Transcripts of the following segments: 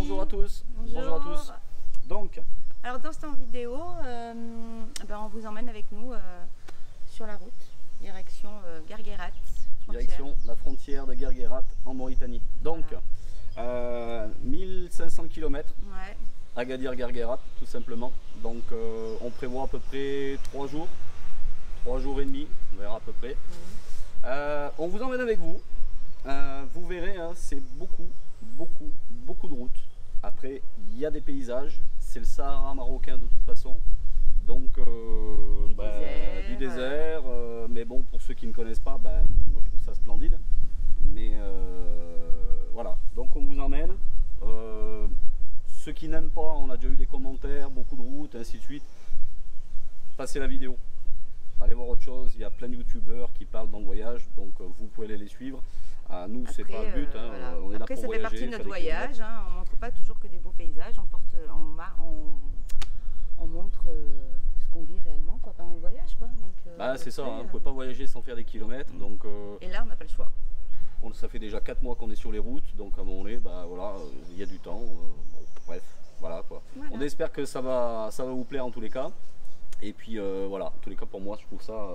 Bonjour à tous. Bonjour. Bonjour à tous. Donc, alors dans cette vidéo, on vous emmène avec nous sur la route, direction Guerguerat. direction la frontière de Guerguerat en Mauritanie. Donc, Voilà. 1500 km. Ouais. Agadir-Guerguerat, tout simplement. Donc, on prévoit à peu près 3 jours. 3 jours et demi, on verra à peu près. On vous emmène avec vous. Vous verrez, hein, c'est beaucoup de routes. Après, il y a des paysages. C'est le Sahara marocain de toute façon. Donc, du désert. Mais bon, pour ceux qui ne connaissent pas, moi je trouve ça splendide. Mais voilà, donc on vous emmène. Ceux qui n'aiment pas, on a déjà eu des commentaires, beaucoup de routes, ainsi de suite. Passez la vidéo. Allez voir autre chose, il y a plein de youtubeurs qui parlent dans le voyage, donc vous pouvez aller les suivre. Nous, c'est pas le but, hein, voilà. on est là Après, pour ça voyager. fait partie de notre voyage, hein, on ne montre pas toujours que des beaux paysages, on montre ce qu'on vit réellement quoi, pendant le voyage. Quoi. C'est ça, hein, on ne peut pas voyager sans faire des kilomètres. Donc, et là, on n'a pas le choix. Ça fait déjà 4 mois qu'on est sur les routes, donc à un moment donné, voilà, il y a du temps. Bon, bref, voilà quoi. Voilà. On espère que ça va vous plaire en tous les cas. Et puis voilà, en tous les cas pour moi, je trouve ça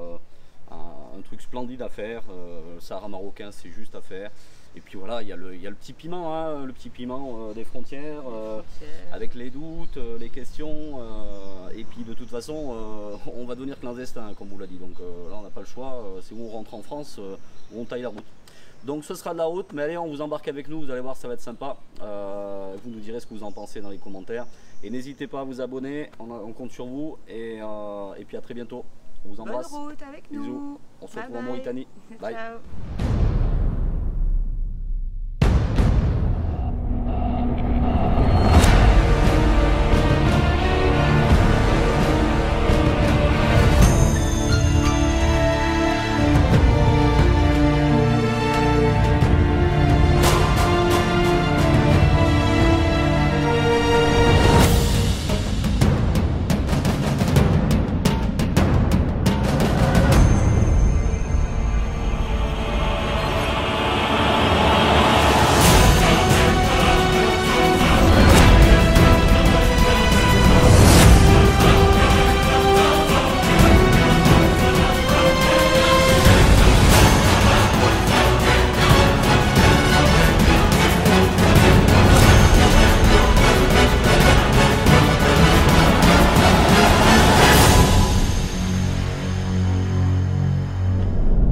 un truc splendide à faire. Le Sahara marocain, c'est juste à faire. Et puis voilà, il y a le petit piment, hein, le petit piment des frontières, avec les doutes, les questions. Et puis de toute façon, on va devenir clandestin, comme vous l'a dit. Donc là, on n'a pas le choix. C'est où on rentre en France, où on taille la route. Donc ce sera de la route, mais allez, on vous embarque avec nous, vous allez voir, ça va être sympa. Vous nous direz ce que vous en pensez dans les commentaires. Et n'hésitez pas à vous abonner, on compte sur vous. Et puis à très bientôt. On vous embrasse. Bonne route avec nous. Bisous. On se retrouve en Mauritanie. Bye. Ciao.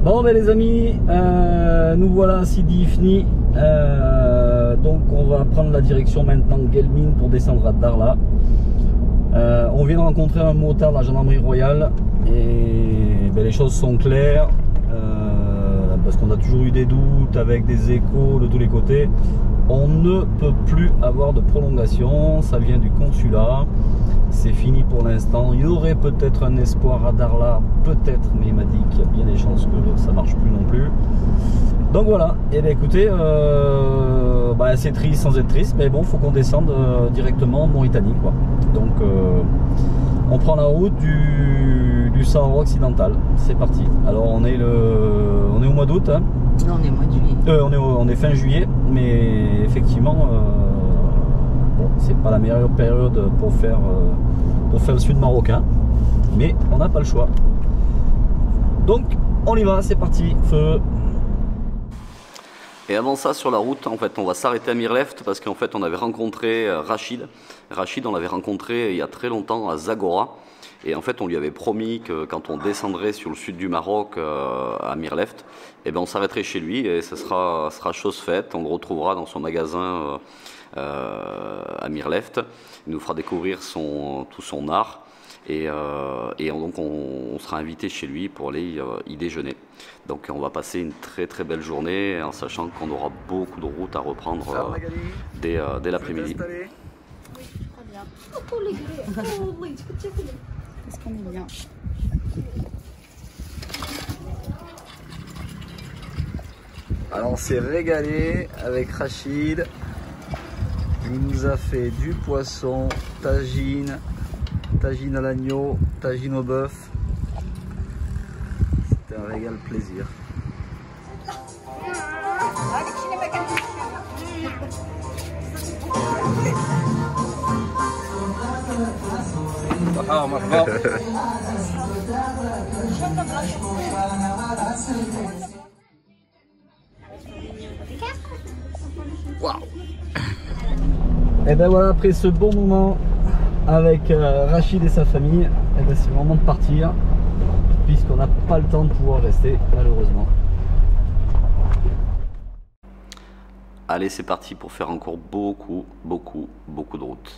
Bon les amis, nous voilà à Sidi Ifni, donc on va prendre la direction maintenant Guelmim pour descendre à Darla. On vient de rencontrer un motard de la gendarmerie royale et les choses sont claires, parce qu'on a toujours eu des doutes avec des échos de tous les côtés. On ne peut plus avoir de prolongation, ça vient du consulat. C'est fini pour l'instant. Il y aurait peut-être un espoir à Darla, peut-être, mais il m'a dit qu'il y a bien des chances que ça marche plus non plus. Donc voilà, et bien écoutez, c'est triste sans être triste, mais bon, faut qu'on descende directement en Mauritanie, quoi. Donc on prend la route du Sahara occidental. C'est parti. Alors on est au mois d'août. Hein. Non, on est au mois de juillet. On est fin juillet, mais effectivement. C'est pas la meilleure période pour faire le sud marocain, mais on n'a pas le choix. Donc on y va, c'est parti, feu. Et avant ça, sur la route, en fait, on va s'arrêter à Mirleft parce qu'en fait, on avait rencontré Rachid. Rachid, on l'avait rencontré il y a très longtemps à Zagora. Et en fait, on lui avait promis que quand on descendrait sur le sud du Maroc, à Mirleft, on s'arrêterait chez lui et ce sera chose faite. On le retrouvera dans son magasin à Mirleft. Il nous fera découvrir tout son art. Et donc on sera invité chez lui pour aller y déjeuner. Donc on va passer une très très belle journée en sachant qu'on aura beaucoup de routes à reprendre dès l'après-midi. Oui, très bien. Qu'est-ce qu'on est bien. Alors on s'est régalé avec Rachid. Il nous a fait du poisson, tagine à l'agneau, tagine au bœuf. C'était un régal plaisir. Ah, marhaba. Waouh. Et ben voilà, après ce bon moment avec Rachid et sa famille, et ben c'est le moment de partir, puisqu'on n'a pas le temps de pouvoir rester, malheureusement. Allez, c'est parti pour faire encore beaucoup de route.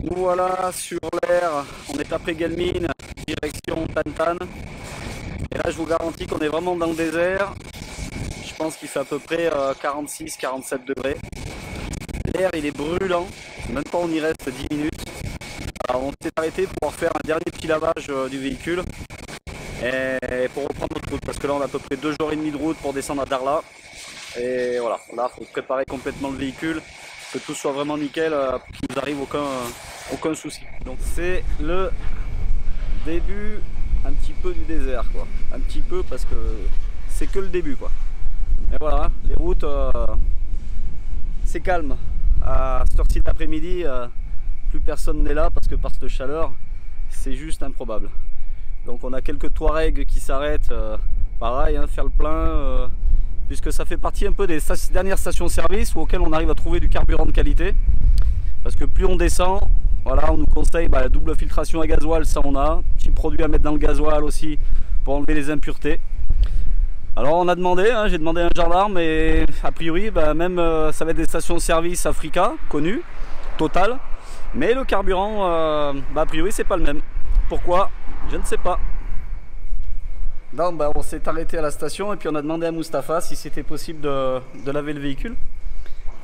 Nous voilà sur l'air, on est après Guelmim, direction Tantan. Et là je vous garantis qu'on est vraiment dans le désert. Je pense qu'il fait à peu près 46-47 degrés. L'air il est brûlant, même pas on y reste 10 minutes. Alors, on s'est arrêté pour faire un dernier petit lavage du véhicule et pour reprendre notre route, parce que là on a à peu près 2h30 de route pour descendre à Darla. Et voilà, là il faut préparer complètement le véhicule, que tout soit vraiment nickel, pour qu'il nous arrive aucun souci. Donc c'est le début un petit peu du désert, quoi. Un petit peu, parce que c'est que le début, quoi. Et voilà, les routes, c'est calme. À cette heure-ci d'après-midi, plus personne n'est là, parce que par cette chaleur, c'est juste improbable. Donc on a quelques Touaregs qui s'arrêtent, pareil, hein, faire le plein, puisque ça fait partie un peu des dernières stations-service auxquelles on arrive à trouver du carburant de qualité. Parce que plus on descend, voilà, on nous conseille la double filtration à gasoil, ça on a. Petit produit à mettre dans le gasoil aussi pour enlever les impuretés. Alors on a demandé, hein, j'ai demandé à un gendarme, et a priori même ça va être des stations-service Africa, connues, Total. Mais le carburant, a priori c'est pas le même. Pourquoi? Je ne sais pas. Donc on s'est arrêté à la station et puis on a demandé à Mustapha si c'était possible de laver le véhicule.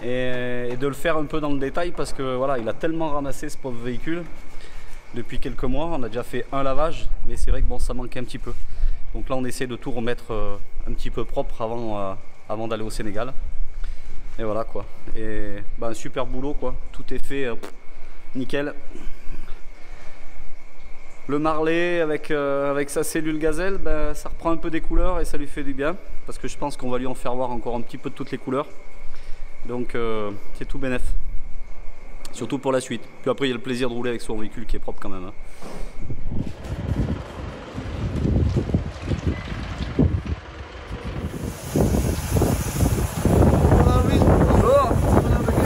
Et de le faire un peu dans le détail, parce que voilà, il a tellement ramassé ce pauvre véhicule depuis quelques mois. On a déjà fait un lavage, mais c'est vrai que bon, ça manquait un petit peu. Donc là on essaie de tout remettre un petit peu propre avant d'aller au Sénégal. Et voilà quoi. Et un super boulot quoi. Tout est fait nickel. Le marlé avec sa cellule gazelle, ça reprend un peu des couleurs et ça lui fait du bien. Parce que je pense qu'on va lui en faire voir encore un petit peu de toutes les couleurs. Donc c'est tout bénef. Surtout pour la suite. Puis après il y a le plaisir de rouler avec son véhicule qui est propre quand même. Hein.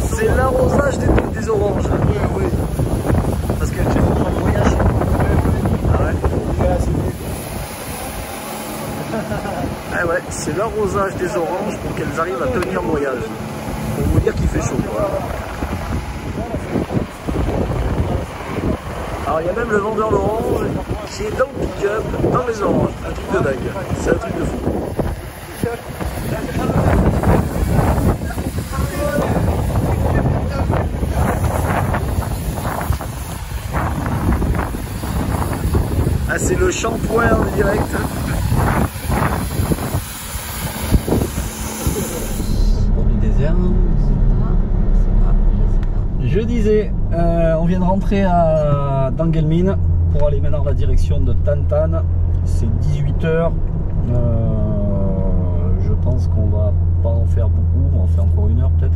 C'est l'arrosage des oranges. Oui. Parce que tu vas prendre le voyage. Ah ouais. Ah ouais, c'est l'arrosage des oranges pour qu'elles arrivent à tenir le voyage. Pour vous dire qu'il fait chaud. Alors il y a même le vendeur d'oranges qui est dans le pick-up, dans les oranges. Un truc de dingue. C'est un truc de fou. Ah, c'est le shampoing en direct. Du désert. Je disais, on vient de rentrer dans Guelmim pour aller maintenant dans la direction de Tantan. C'est 18 h. Je pense qu'on va pas en faire beaucoup, on va en faire encore 1 heure peut-être.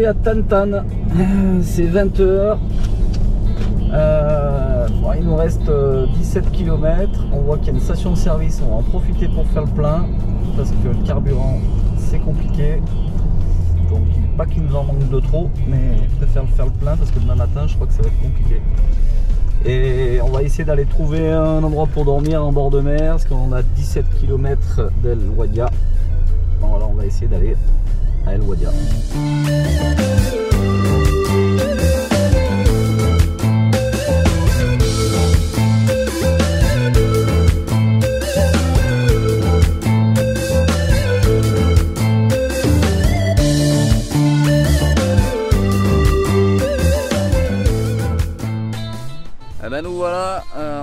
À Tantan, c'est 20 h. Il nous reste 17 km. On voit qu'il y a une station de service. On va en profiter pour faire le plein parce que le carburant c'est compliqué. Donc pas qu'il nous en manque de trop, mais je préfère faire le plein parce que demain matin je crois que ça va être compliqué. Et on va essayer d'aller trouver un endroit pour dormir en bord de mer parce qu'on a 17 km d'El Ouadia. Voilà, on va essayer d'aller à El Ouadia.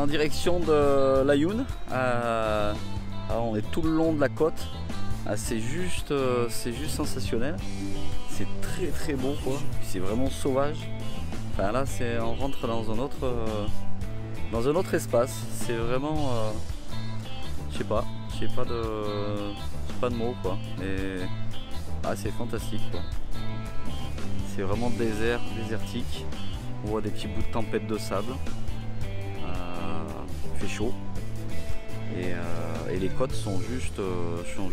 en direction de l'Aïoun. On est tout le long de la côte. C'est juste sensationnel. C'est très très beau quoi. C'est vraiment sauvage. Enfin là on rentre dans un autre espace. C'est vraiment je sais pas de mots quoi. Mais c'est fantastique quoi. C'est vraiment désertique. On voit des petits bouts de tempête de sable. Il fait chaud. Et les côtes sont juste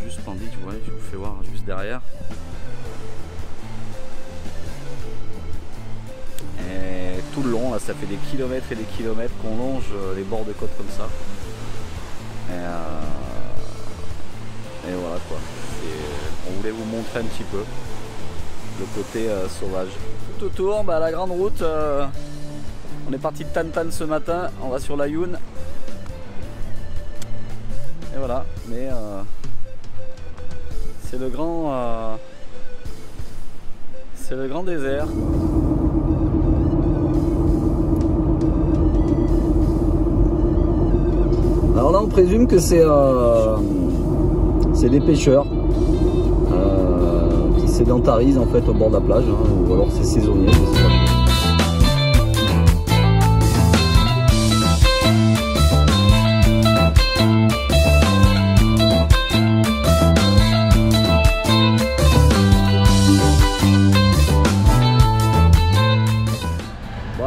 splendides. Vous voyez, je vous fais voir juste derrière. Et tout le long, là, ça fait des kilomètres et des kilomètres qu'on longe les bords de côte comme ça. Et voilà quoi. On voulait vous montrer un petit peu le côté sauvage. Tout autour, la grande route. On est parti de Tantan ce matin. On va sur l'Aïoun. Et voilà. Mais c'est le grand désert. Alors là on présume que c'est des pêcheurs qui sédentarisent en fait au bord de la plage, hein, ou alors c'est saisonnier, je sais pas.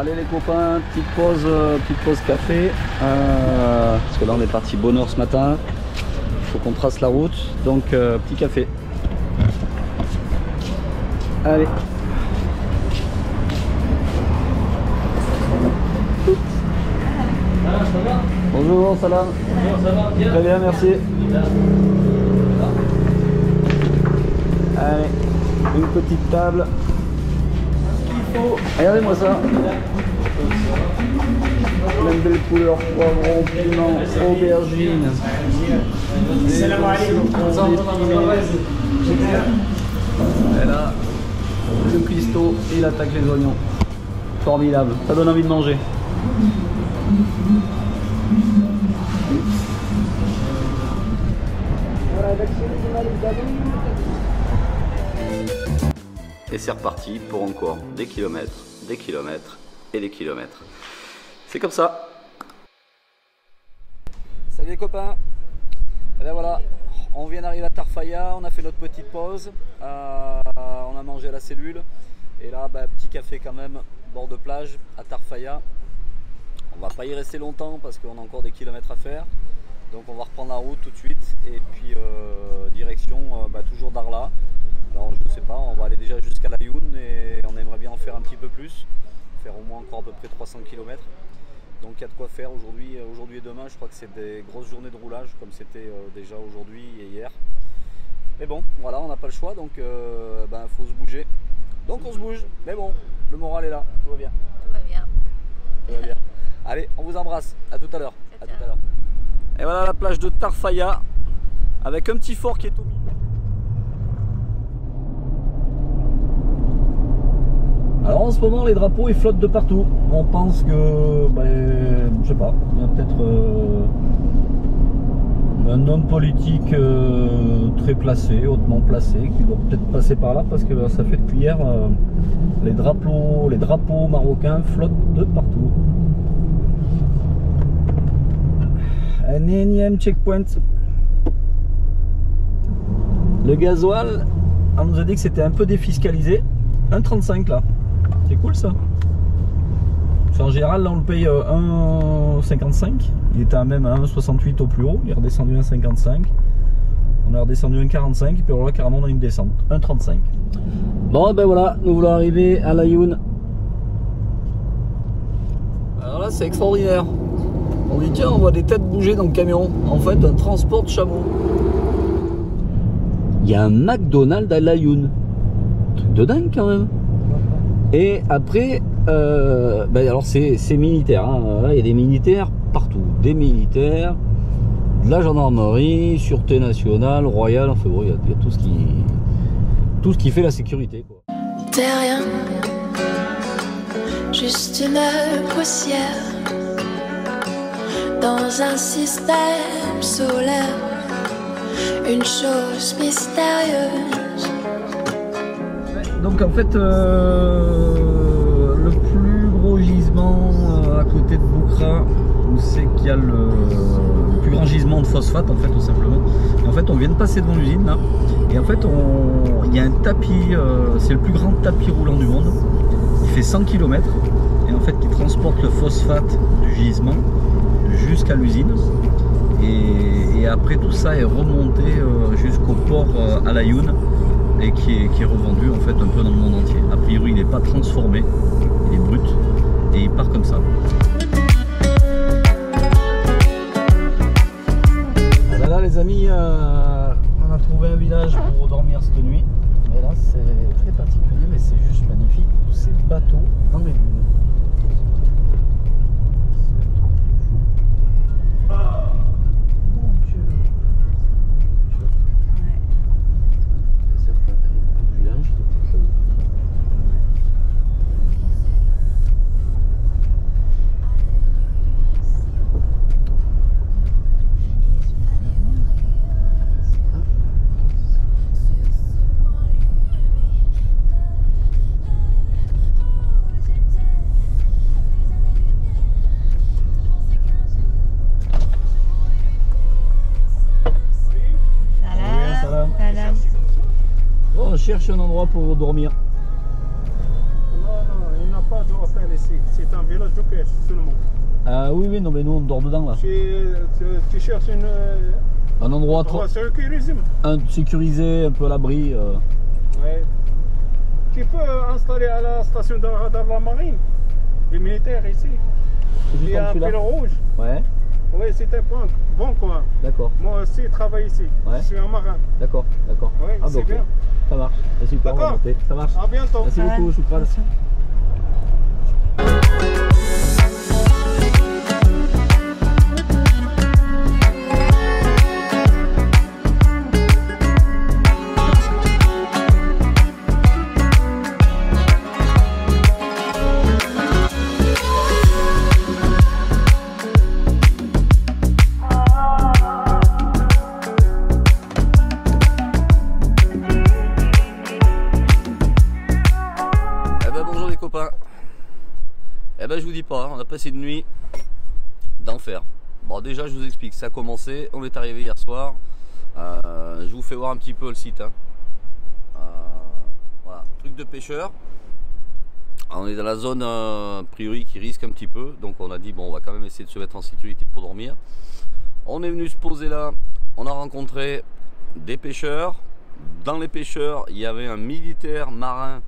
Allez les copains, petite pause café, parce que là on est parti bonne heure ce matin, il faut qu'on trace la route, donc petit café. Allez. Bonjour, salam. Bonjour, ça va bien? Très bien, merci. Allez, une petite table. Regardez-moi ça. Plein de belles couleurs, poivron, piment, aubergine. Et là, le cuistot, il attaque les oignons. Formidable, ça donne envie de manger. Et c'est reparti pour encore des kilomètres et des kilomètres. C'est comme ça. Salut les copains. Et bien voilà, on vient d'arriver à Tarfaya, on a fait notre petite pause. On a mangé à la cellule. Et là, petit café quand même, bord de plage à Tarfaya. On va pas y rester longtemps parce qu'on a encore des kilomètres à faire. Donc on va reprendre la route tout de suite. Et puis direction toujours Darla. Alors je sais pas, on va aller déjà jusqu'à l'Aïoun et on aimerait bien en faire un petit peu plus, faire au moins encore à peu près 300 km. Donc il y a de quoi faire aujourd'hui et demain. Je crois que c'est des grosses journées de roulage comme c'était déjà aujourd'hui et hier. Mais bon, voilà, on n'a pas le choix, donc faut se bouger. Donc on se bouge, mais bon, le moral est là, tout va bien. Tout va bien. Tout va bien. Allez, on vous embrasse, à tout à l'heure. Et voilà la plage de Tarfaya, avec un petit fort qui est au milieu. Alors en ce moment les drapeaux ils flottent de partout. On pense que, je sais pas, il y a peut-être un homme politique très placé, hautement placé, qui doit peut-être passer par là parce que ça fait depuis hier les drapeaux marocains flottent de partout. Un énième checkpoint. Le gasoil, on nous a dit que c'était un peu défiscalisé. 1,35 là. C'est cool ça. En général là on le paye 1,55. Il était même à 1,68 au plus haut. Il est redescendu à 1,55. On est redescendu à 1,45 et puis alors là carrément on a une descente. 1,35. Bon voilà, nous voulons arriver à l'Aïoun. Alors là c'est extraordinaire. On dit tiens on voit des têtes bouger dans le camion. En fait un transport de chameaux. Il y a un McDonald's à l'Aïoun. Truc de dingue quand même. Et après, alors c'est militaire, hein. Là, il y a des militaires partout, des militaires, de la gendarmerie, sûreté nationale, royale, enfin bon, il y a tout ce qui fait la sécurité, quoi. T'es rien, juste une poussière dans un système solaire, une chose mystérieuse. Donc en fait, le plus gros gisement à côté de Boukra, c'est qu'il y a le plus grand gisement de phosphate en fait, tout simplement. Et en fait, on vient de passer devant l'usine là, et en fait, il y a un tapis, c'est le plus grand tapis roulant du monde. Il fait 100 km et en fait, qui transporte le phosphate du gisement jusqu'à l'usine. Et après, tout ça est remonté jusqu'au port Al Ayoun et qui est revendu en fait un peu dans le monde entier. A priori, il n'est pas transformé, il est brut et il part comme ça. Voilà les amis, on a trouvé un village pour dormir cette nuit. Et là c'est très particulier mais c'est juste magnifique, tous ces bateaux dans les dunes. Mon Dieu. C'est certain, il y a beaucoup de villages, de petites choses. On cherche un endroit pour dormir. Non, il n'y a pas d'hôtel ici. C'est un village de pêche seulement. Oui, non, mais nous on dort dedans là. Tu cherches Un endroit sécurisé, un peu à l'abri. Ouais. Tu peux installer à la station de radar de la marine, les militaires ici. Il y a un fil rouge. Ouais. Oui, c'était bon quoi. D'accord. Moi aussi, je travaille ici. Ouais. Je suis un marin. D'accord. Oui, Ah, c'est bien. Ça marche. C'est super, on va monter. Ça marche. À bientôt. Merci beaucoup, Choukran. Eh ben je vous dis pas, on a passé une nuit d'enfer. Bon déjà je vous explique, ça a commencé, on est arrivé hier soir. Je vous fais voir un petit peu le site. Voilà, truc de pêcheur. On est dans la zone a priori qui risque un petit peu, donc on a dit bon on va quand même essayer de se mettre en sécurité pour dormir. On est venu se poser là, on a rencontré des pêcheurs. Dans les pêcheurs, il y avait un militaire marin.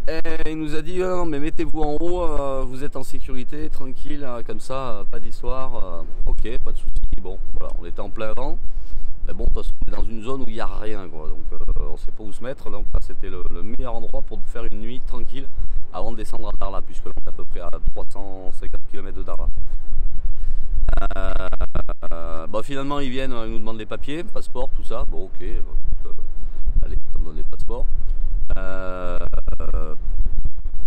Et il nous a dit non mais mettez-vous en haut, vous êtes en sécurité, tranquille, comme ça, pas d'histoire. Ok, pas de soucis. Bon, voilà, on était en plein vent. Mais bon, de toute façon, on est dans une zone où il n'y a rien, quoi. Donc on ne sait pas où se mettre. Donc là, c'était le meilleur endroit pour faire une nuit tranquille avant de descendre à Darla, puisque là, on est à peu près à 350 km de Darla. Bon, finalement, ils viennent, ils nous demandent les papiers, passeport, tout ça. Bon, ok, allez, ils t'en donnent les passeports.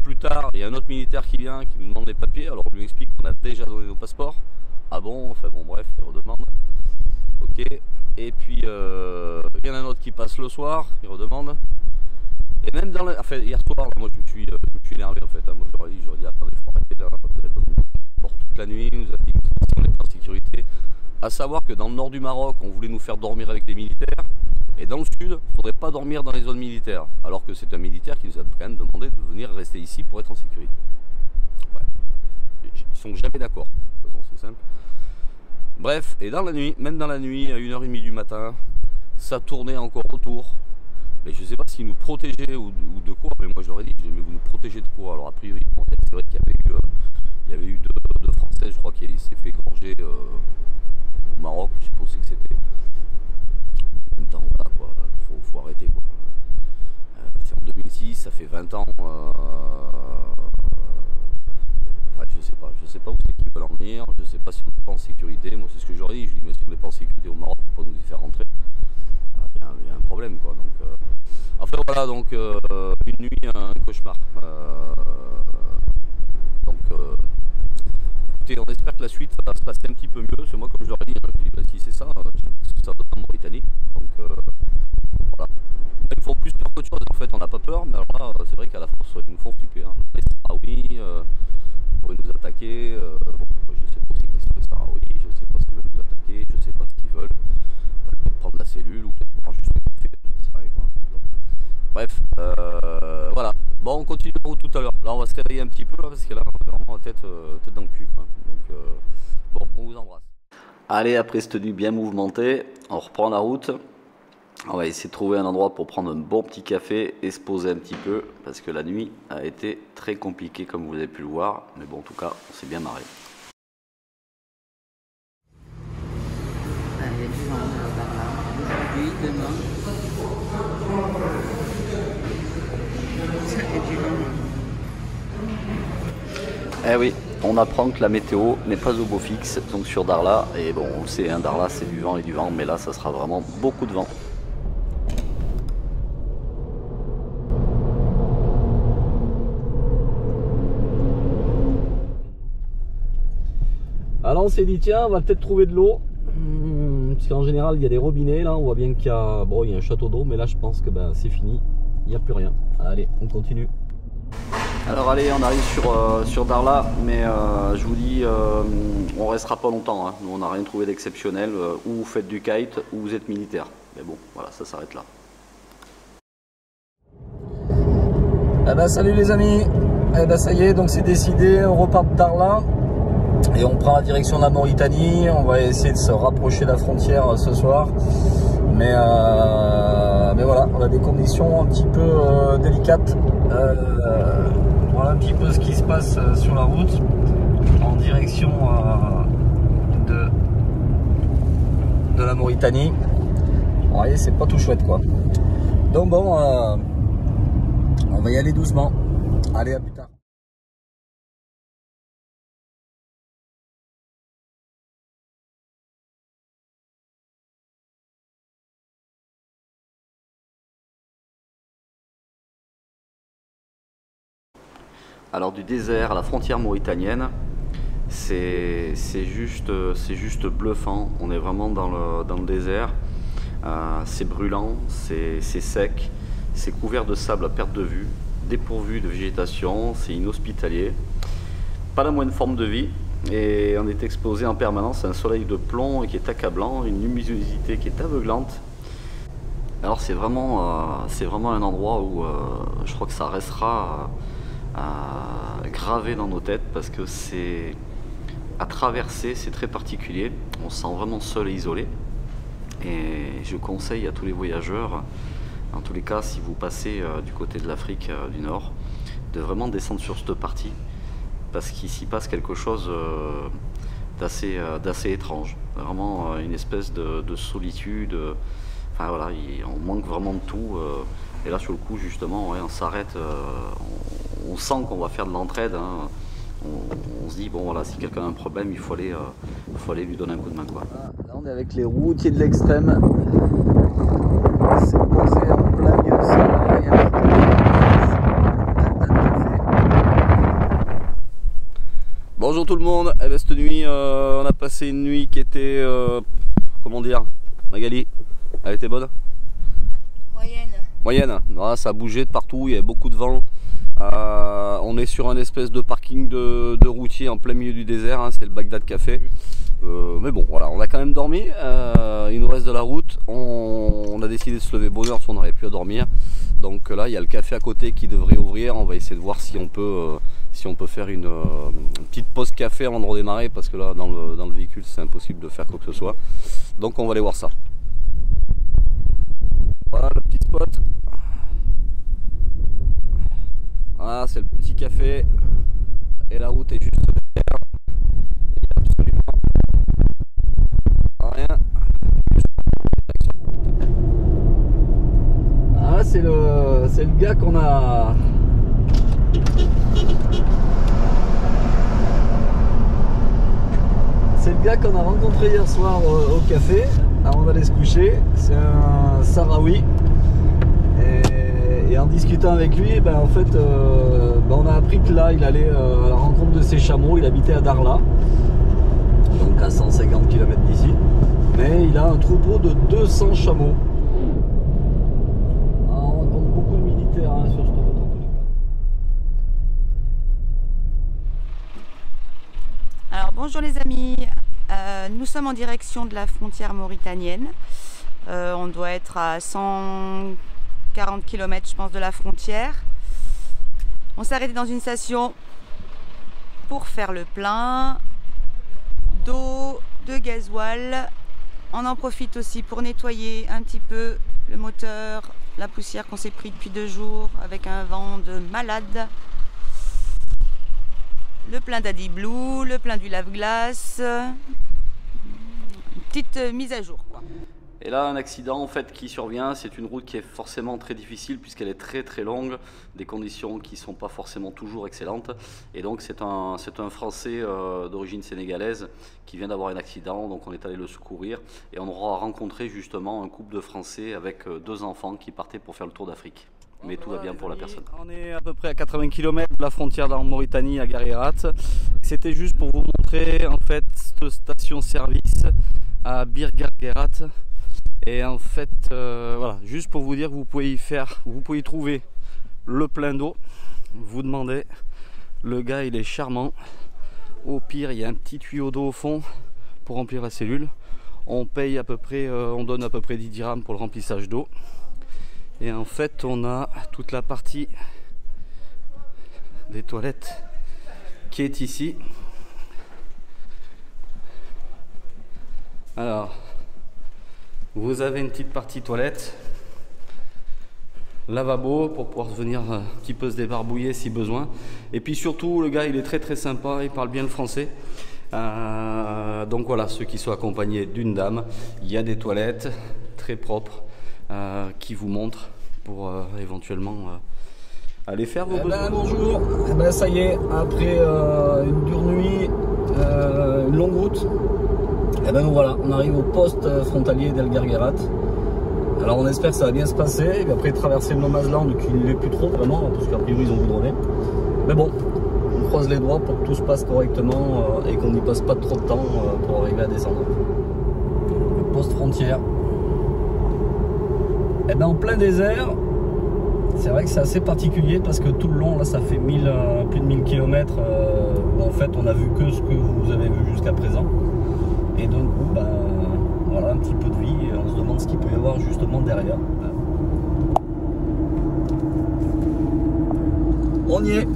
Plus tard, il y a un autre militaire qui vient, qui nous demande les papiers. Alors on lui explique qu'on a déjà donné nos passeports. Ah bon, enfin bon, bref, il redemande. Ok. Et puis il y en a un autre qui passe le soir, il redemande. Et même dans la... Enfin, hier soir, moi je me suis énervé en fait. Moi j'aurais dit attendez, il faut arrêter là. Vous avez pas de toute la nuit, nous a dit qu'on était en sécurité. À savoir que dans le nord du Maroc, on voulait nous faire dormir avec les militaires. Et dans le sud, il ne faudrait pas dormir dans les zones militaires. Alors que c'est un militaire qui nous a quand même demandé de venir rester ici pour être en sécurité. Ouais. Ils sont jamais d'accord. De toute façon, c'est simple. Bref, et dans la nuit, même dans la nuit, à 1h30 du matin, ça tournait encore autour. Mais je ne sais pas s'ils nous protégeaient ou de quoi. Mais moi, je leur ai dit, mais vous nous protégez de quoi? Alors, a priori, bon, c'est vrai qu'il y avait eu deux Français, je crois, qui s'est fait égorger au Maroc. Je sais pas où c'est que c'était. En même temps, voilà, quoi. Faut arrêter, quoi. C'est en 2006, ça fait 20 ans. Ouais, je sais pas où c'est qu'ils veulent en venir, je sais pas si on n'est pas en sécurité. Moi, c'est ce que je leur ai dit. Je dis, mais si on n'est pas en sécurité au Maroc, faut pas nous y faire rentrer. Il y a un problème, quoi. Donc, enfin voilà, donc une nuit, un cauchemar. Donc écoutez, on espère que la suite va se passer un petit peu mieux. C'est moi, comme je leur ai dit, je dis, bah, si c'est ça, je sais pas ce que ça donne en Mauritanie. Donc voilà. Ils font plus peur qu'autre chose. En fait, on n'a pas peur, mais alors là, c'est vrai qu'à la force, ils nous font flipper. Hein. Les Sahraouis pourraient nous attaquer. Bon, je sais pas ce qu'ils sont les Sahraouis, je sais pas ce qu'ils veulent nous attaquer, je sais pas ce qu'ils veulent. Ils veulent prendre la cellule ou prendre juste le café, je sais pas quoi. Donc, bref, voilà. Bon, on continue la route tout à l'heure. Là, on va se réveiller un petit peu là, parce que là, on est vraiment tête dans le cul. Quoi. Donc, bon, on vous embrasse. Allez, après cette nuit bien mouvementée, on reprend la route. On va essayer de trouver un endroit pour prendre un bon petit café et se poser un petit peu, parce que la nuit a été très compliquée comme vous avez pu le voir. Mais bon, en tout cas, on s'est bien marré. Il y a du vent par là. Aujourd'hui, demain. Ça fait du vent. Eh oui, on apprend que la météo n'est pas au beau fixe, donc sur Darla. Et bon, on le sait, hein, Darla c'est du vent et du vent, mais là ça sera vraiment beaucoup de vent. Alors on s'est dit tiens, on va peut-être trouver de l'eau. Parce qu'en général il y a des robinets là, on voit bien qu'il y a, bon, il y a un château d'eau, mais là je pense que ben, c'est fini, il n'y a plus rien. Allez, on continue. Alors allez, on arrive sur Darla, mais je vous dis, on restera pas longtemps. Hein. Nous on n'a rien trouvé d'exceptionnel, ou vous faites du kite, ou vous êtes militaire. Mais bon, voilà, ça s'arrête là. Eh ben salut les amis, eh ben ça y est, donc c'est décidé, on repart de Darla. Et on prend la direction de la Mauritanie, on va essayer de se rapprocher de la frontière ce soir. Mais voilà, on a des conditions un petit peu délicates. Voilà un petit peu ce qui se passe sur la route en direction de la Mauritanie. Vous voyez, c'est pas tout chouette quoi. Donc bon, on va y aller doucement. Allez, à plus tard. Alors du désert à la frontière mauritanienne, c'est juste bluffant. On est vraiment dans le désert. C'est brûlant, c'est sec, c'est couvert de sable à perte de vue, dépourvu de végétation, c'est inhospitalier. Pas la moindre forme de vie et on est exposé en permanence à un soleil de plomb qui est accablant, une luminosité qui est aveuglante. Alors c'est vraiment un endroit où je crois que ça restera gravé dans nos têtes parce que c'est à traverser, c'est très particulier, on se sent vraiment seul et isolé et je conseille à tous les voyageurs, en tous les cas si vous passez du côté de l'Afrique du Nord, de vraiment descendre sur cette partie parce qu'il s'y passe quelque chose d'assez étrange, vraiment une espèce de solitude, enfin voilà, on manque vraiment de tout et là sur le coup justement ouais, on s'arrête, on sent qu'on va faire de l'entraide, hein. On se dit bon voilà, si quelqu'un a un problème il faut aller lui donner un coup de main quoi. Là on est avec les routiers de l'extrême, c'est posé en plein milieu de ça. Bonjour tout le monde, eh ben, cette nuit on a passé une nuit qui était comment dire, Magali, elle était bonne? Moyenne, voilà, ça a bougé de partout, il y avait beaucoup de vent. On est sur un espèce de parking de routier en plein milieu du désert, hein, c'est le Bagdad Café. Mais bon, voilà, on a quand même dormi. Il nous reste de la route. On a décidé de se lever bonne heure parce qu'on n'aurait plus à dormir. Donc là, il y a le café à côté qui devrait ouvrir. On va essayer de voir si on peut faire une petite pause café avant de redémarrer parce que là, dans le véhicule, c'est impossible de faire quoi que ce soit. Donc on va aller voir ça. Voilà le petit spot. Voilà, c'est le petit café et la route est juste derrière. Il n'y a absolument rien. Ah, c'est le gars qu'on a. C'est le gars qu'on a rencontré hier soir au café avant d'aller se coucher. C'est un Sahraoui. Et en discutant avec lui, ben, en fait, on a appris que là, il allait à la rencontre de ses chameaux. Il habitait à Darla. donc à 150 km d'ici. Mais il a un troupeau de 200 chameaux. Alors, on rencontre beaucoup de militaires hein, sur cette route en tous les cas. Alors bonjour les amis, nous sommes en direction de la frontière mauritanienne. On doit être à 140 km je pense de la frontière. On s'est arrêté dans une station pour faire le plein d'eau, de gasoil. On en profite aussi pour nettoyer un petit peu le moteur, la poussière qu'on s'est pris depuis 2 jours avec un vent de malade. Le plein d'Adi Blue, le plein du lave-glace. Une petite mise à jour quoi. Et là, un accident en fait qui survient, c'est une route qui est forcément très difficile puisqu'elle est très longue, des conditions qui ne sont pas forcément toujours excellentes. Et donc c'est un Français d'origine sénégalaise qui vient d'avoir un accident, donc on est allé le secourir. Et on aura rencontré justement un couple de Français avec 2 enfants qui partaient pour faire le tour d'Afrique. Mais tout va bien pour la personne. On est à peu près à 80 km de la frontière en Mauritanie à Guerguerat. C'était juste pour vous montrer en fait cette station-service à Bir Guerguerat. Et en fait, voilà, juste pour vous dire que vous pouvez y trouver le plein d'eau. Vous demandez, le gars il est charmant. Au pire, il y a un petit tuyau d'eau au fond pour remplir la cellule. On paye à peu près, on donne à peu près 10 dirhams pour le remplissage d'eau. Et en fait, on a toute la partie des toilettes qui est ici. Alors, vous avez une petite partie toilette, lavabo pour pouvoir venir un petit peu se débarbouiller si besoin. Et puis surtout, le gars il est très sympa, il parle bien le français. Donc voilà, ceux qui sont accompagnés d'une dame, il y a des toilettes très propres qui vous montrent pour éventuellement aller faire vos besoins. Bonjour, ça y est, après une dure nuit, une longue route. Et ben voilà, on arrive au poste frontalier d'El Guerguerat. Alors on espère que ça va bien se passer. Et puis après traverser le Nomazland qui ne l'est plus trop vraiment, parce qu'a priori ils ont goudronné. Mais bon, on croise les doigts pour que tout se passe correctement et qu'on n'y passe pas trop de temps pour arriver à descendre. Le poste frontière. Et ben en plein désert, c'est vrai que c'est assez particulier parce que tout le long là ça fait plus de 1000 km où en fait on a vu que ce que vous avez vu jusqu'à présent. Et d'un coup, ben, voilà, un petit peu de vie, on se demande ce qu'il peut y avoir justement derrière. On y est.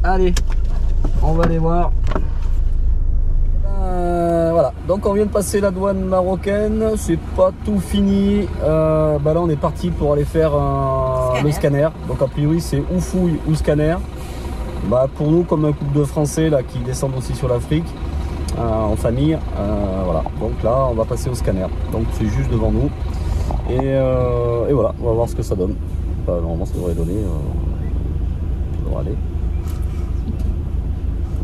Allez, on va aller voir. Voilà, donc on vient de passer la douane marocaine, c'est pas tout fini. Là on est parti pour aller faire le scanner. Donc a priori c'est ou fouille ou scanner. Pour nous comme un couple de Français là qui descendent aussi sur l'Afrique en famille, voilà. Donc là on va passer au scanner. Donc c'est juste devant nous. Et voilà, on va voir ce que ça donne. Normalement ça devrait donner. Ça devrait aller.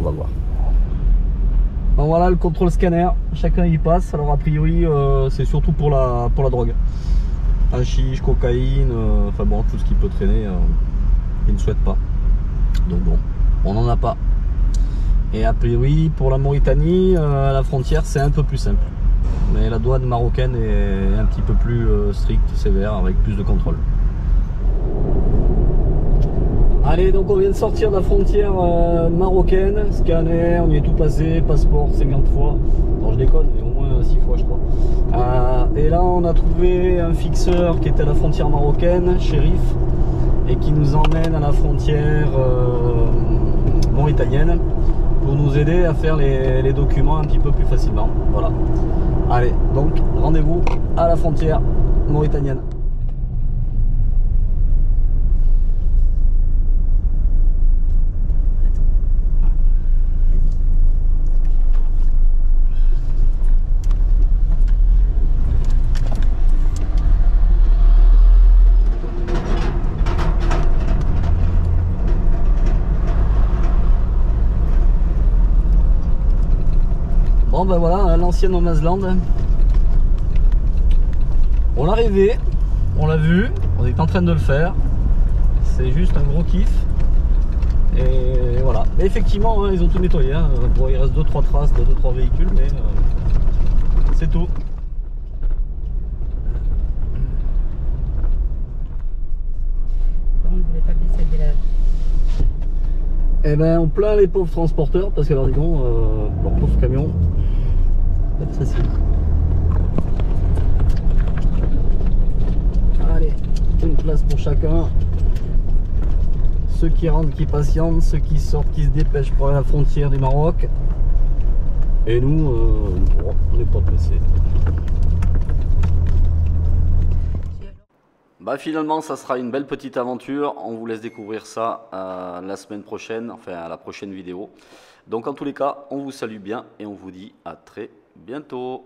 On va voir. Donc voilà le contrôle scanner, chacun y passe. Alors a priori c'est surtout pour la drogue. Hashish, cocaïne, enfin bon tout ce qui peut traîner, ils ne souhaitent pas. Donc bon, on n'en a pas. Et a priori pour la Mauritanie, à la frontière c'est un peu plus simple. Mais la douane marocaine est un petit peu plus stricte, sévère, avec plus de contrôle. Allez, donc on vient de sortir de la frontière marocaine, scanner, on y est tout passé, passeport 50 fois. Non, je déconne, mais au moins 6 fois je crois. Et là on a trouvé un fixeur qui était à la frontière marocaine, shérif, et qui nous emmène à la frontière mauritanienne pour nous aider à faire les documents un petit peu plus facilement. Voilà. Allez, donc rendez-vous à la frontière mauritanienne. ben voilà, l'ancienne No Man's Land. On l'a rêvé, on l'a vu, on est en train de le faire. C'est juste un gros kiff. Et voilà. Mais effectivement, hein, ils ont tout nettoyé. Hein. Bon, il reste 2-3 traces de 2-3 véhicules, mais c'est tout. Vous ne voulez pas baisser de la... Eh ben, on plaint les pauvres transporteurs parce que alors, disons, leurs pauvres camions, pas de facile. Allez, une place pour chacun. Ceux qui rentrent, qui patientent, ceux qui sortent, qui se dépêchent pour aller à la frontière du Maroc. Et nous, on n'est pas pressés. Bah finalement, ça sera une belle petite aventure. On vous laisse découvrir ça la semaine prochaine, enfin à la prochaine vidéo. Donc en tous les cas, on vous salue bien et on vous dit à très bientôt.